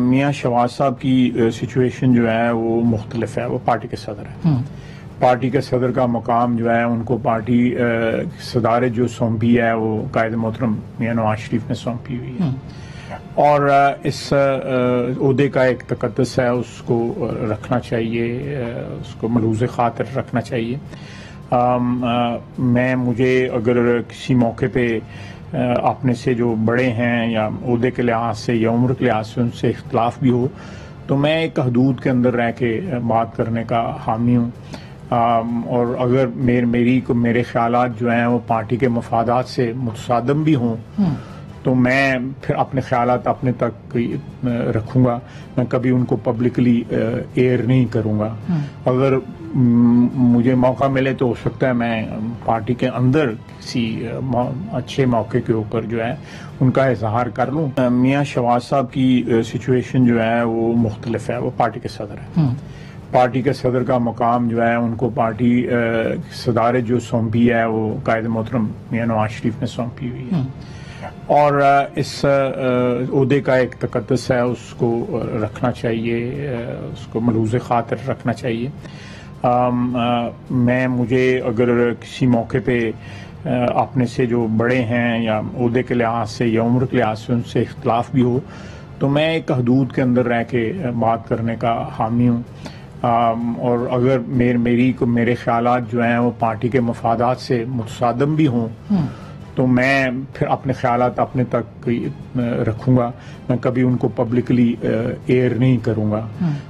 मियाँ शहबाज साहब की सिचुएशन जो है वो मुख्तलिफ है। वो पार्टी के सदर है। पार्टी के सदर का मकाम जो है उनको पार्टी सदारत जो सौंपी है वो कायद मोहतरम मियाँ नवाज शरीफ ने सौंपी हुई है और इस ओहदे का एक तकद्दुस है, उसको रखना चाहिए, उसको मलूज़ खातिर रखना चाहिए। मुझे अगर किसी मौके पे अपने से जो बड़े हैं या ओहदे के लिहाज से या उम्र के लिहाज से उनसे इख्तलाफ भी हो तो मैं एक हदूद के अंदर रह के बात करने का हामी हूँ। और अगर मेरे ख्यालात जो हैं वो पार्टी के मफादात से मुतसादम भी हों तो मैं फिर अपने ख्यालात अपने तक रखूँगा। मैं कभी उनको पब्लिकली एयर नहीं करूँगा। अगर मुझे मौका मिले तो हो सकता है मैं पार्टी के अंदर किसी अच्छे मौके के ऊपर जो है उनका इजहार कर लूँ। मियाँ शहबाज साहब की सिचुएशन जो है वो मुख्तलिफ है। वो पार्टी के सदर है। पार्टी के सदर का मकाम जो है उनको पार्टी सदारत जो सौंपी है वो कायद मोहतरम मियाँ नवाज शरीफ ने सौंपी हुई है और इस ओहदे का एक तकद्दुस है, उसको रखना चाहिए, उसको मलूज़ खातिर रखना चाहिए। मुझे अगर किसी मौके पे अपने से जो बड़े हैं या ओहदे के लिहाज से या उम्र के लिहाज से उनसे इख्तलाफ भी हो तो मैं एक हदूद के अंदर रह के बात करने का हामी हूँ। और अगर मेरे ख्यालात जो हैं वो पार्टी के मफादात से मुतसादम भी हों तो मैं फिर अपने ख्यालात अपने तक रखूँगा। मैं कभी उनको पब्लिकली एयर नहीं करूँगा।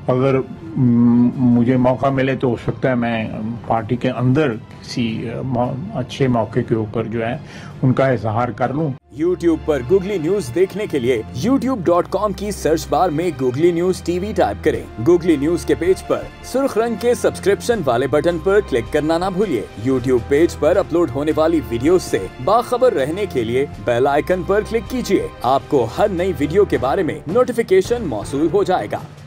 अगर मुझे मौका मिले तो हो सकता है मैं पार्टी के अंदर किसी अच्छे मौके के ऊपर जो है उनका इजहार कर लूँ। YouTube पर गूगली न्यूज देखने के लिए youtube.com की सर्च बार में गूगली न्यूज टीवी टाइप करें। गूगली न्यूज के पेज पर सुर्ख रंग के सब्सक्रिप्शन वाले बटन पर क्लिक करना ना भूलिए। YouTube पेज पर अपलोड होने वाली वीडियोस से बाखबर रहने के लिए बेल आइकन पर क्लिक कीजिए। आपको हर नई वीडियो के बारे में नोटिफिकेशन मौसूल हो जाएगा।